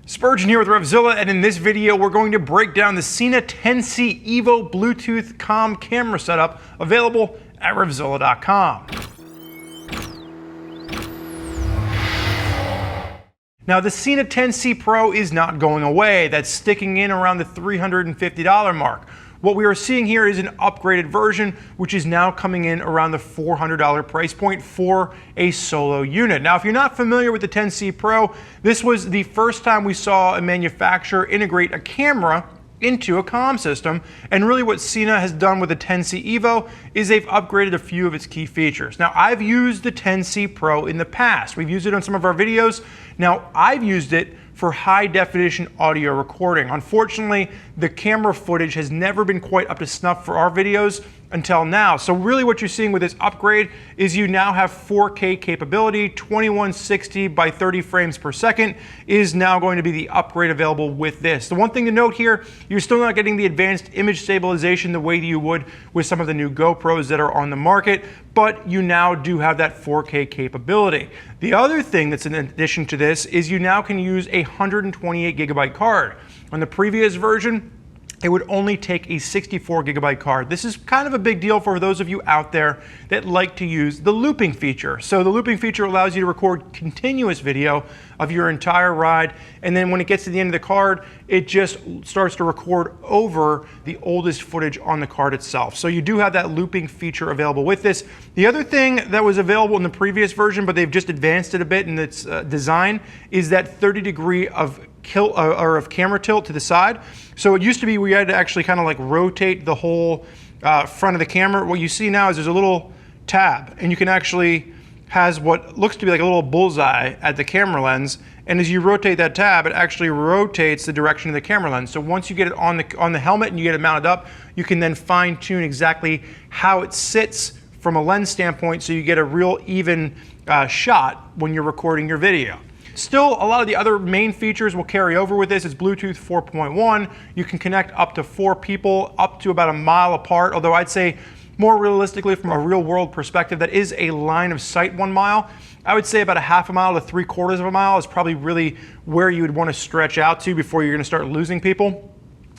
Spurgeon here with RevZilla, and in this video we're going to break down the Sena 10C EVO Bluetooth comm camera setup available at RevZilla.com. Now the Sena 10C Pro is not going away. That's sticking in around the $350 mark. What we are seeing here is an upgraded version, which is now coming in around the $400 price point for a solo unit. Now, if you're not familiar with the 10C Pro, this was the first time we saw a manufacturer integrate a camera into a comm system, and really what Sena has done with the 10C EVO is they've upgraded a few of its key features. Now, I've used the 10C Pro in the past. We've used it on some of our videos. Now, I've used it for high definition audio recording. Unfortunately, the camera footage has never been quite up to snuff for our videos until now. So really what you're seeing with this upgrade is you now have 4K capability. 2160 by 30 frames per second is now going to be the upgrade available with this. The one thing to note here, you're still not getting the advanced image stabilization the way that you would with some of the new GoPros that are on the market, but you now do have that 4K capability. The other thing that's in addition to this is you now can use a 128 gigabyte card. On the previous version, it would only take a 64 gigabyte card. This is kind of a big deal for those of you out there that like to use the looping feature. So the looping feature allows you to record continuous video of your entire ride, and then when it gets to the end of the card, it just starts to record over the oldest footage on the card itself. So you do have that looping feature available with this. The other thing that was available in the previous version, but they've just advanced it a bit in its design, is that 30-degree of camera tilt to the side. So it used to be we had to actually kind of like rotate the whole front of the camera. What you see now is there's a little tab, and you can actually has what looks to be like a little bullseye at the camera lens, and as you rotate that tab, it actually rotates the direction of the camera lens. So once you get it on the helmet and you get it mounted up, you can then fine-tune exactly how it sits from a lens standpoint, so you get a real even shot when you're recording your video. Still, a lot of the other main features will carry over with this. It's Bluetooth 4.1. You can connect up to 4 people up to about a mile apart, although I'd say more realistically from a real world perspective, that is a line of sight 1 mile. I would say about a half a mile to 3/4 of a mile is probably really where you would want to stretch out to before you're going to start losing people.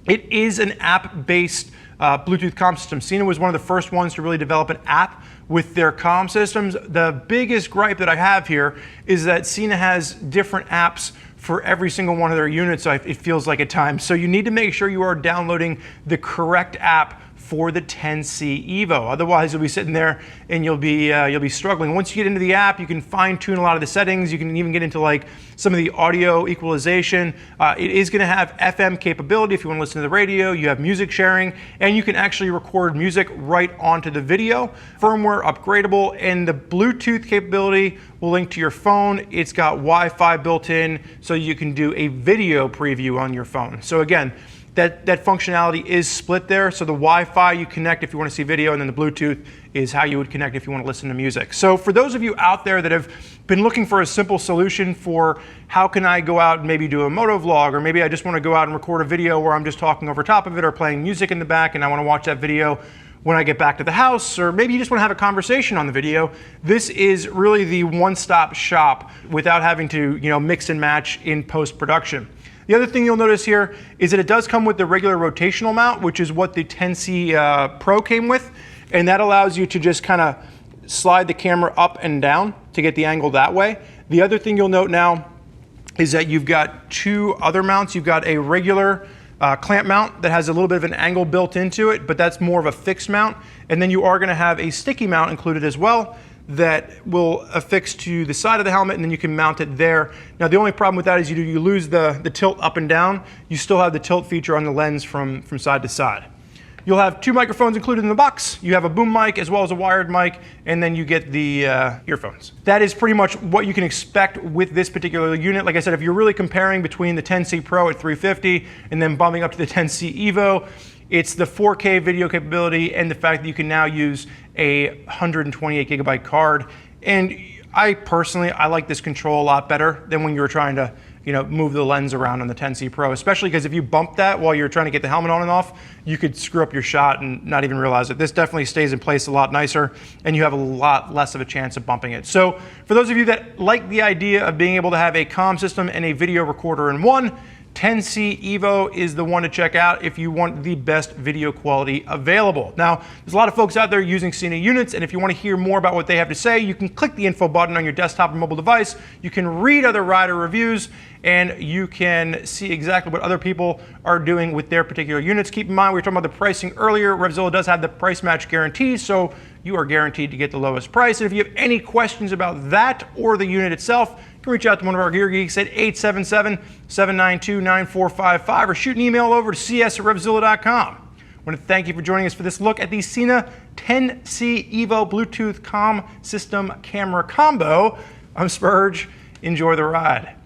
It is an app-based Bluetooth comm system. Sena was one of the first ones to really develop an app with their comm systems. The biggest gripe that I have here is that Sena has different apps for every single one of their units, it feels like at times. So you need to make sure you are downloading the correct app for the 10C EVO. Otherwise, you'll be sitting there and you'll be struggling. Once you get into the app, you can fine-tune a lot of the settings. You can even get into like some of the audio equalization. It is going to have FM capability if you want to listen to the radio. You have music sharing, and you can actually record music right onto the video. Firmware upgradeable, and the Bluetooth capability will link to your phone. It's got Wi-Fi built in, so you can do a video preview on your phone. So again, that functionality is split there. So the Wi-Fi you connect if you want to see video, and then the Bluetooth is how you would connect if you want to listen to music. So for those of you out there that have been looking for a simple solution for how can I go out and maybe do a motovlog, or maybe I just want to go out and record a video where I'm just talking over top of it or playing music in the back and I want to watch that video when I get back to the house, or maybe you just want to have a conversation on the video, this is really the one-stop shop without having to, mix and match in post-production. The other thing you'll notice here is that it does come with the regular rotational mount, which is what the 10C Pro came with, and that allows you to just kind of slide the camera up and down to get the angle that way. The other thing you'll note now is that you've got 2 other mounts. You've got a regular clamp mount that has a little bit of an angle built into it, but that's more of a fixed mount, and then you are going to have a sticky mount included as well that will affix to the side of the helmet, and then you can mount it there. Now the only problem with that is you lose the tilt up and down. You still have the tilt feature on the lens from side to side. You'll have 2 microphones included in the box. You have a boom mic as well as a wired mic, and then you get the earphones. That is pretty much what you can expect with this particular unit. Like I said, if you're really comparing between the 10C Pro at $350 and then bumping up to the 10C EVO, it's the 4K video capability and the fact that you can now use a 128 gigabyte card. And I personally like this control a lot better than when you were trying to move the lens around on the 10C Pro, especially because if you bump that while you're trying to get the helmet on and off, you could screw up your shot and not even realize it. This definitely stays in place a lot nicer, and you have a lot less of a chance of bumping it. So for those of you that like the idea of being able to have a comm system and a video recorder in one, 10C EVO is the one to check out if you want the best video quality available. Now, there's a lot of folks out there using Sena units, and if you want to hear more about what they have to say, you can click the info button on your desktop or mobile device. You can read other rider reviews, and you can see exactly what other people are doing with their particular units. Keep in mind, we were talking about the pricing earlier. RevZilla does have the price match guarantee, so you are guaranteed to get the lowest price. And if you have any questions about that or the unit itself, you can reach out to one of our gear geeks at 877-792-9455 or shoot an email over to cs@revzilla.com. I want to thank you for joining us for this look at the Sena 10C EVO Bluetooth comm system camera combo. I'm Spurge. Enjoy the ride.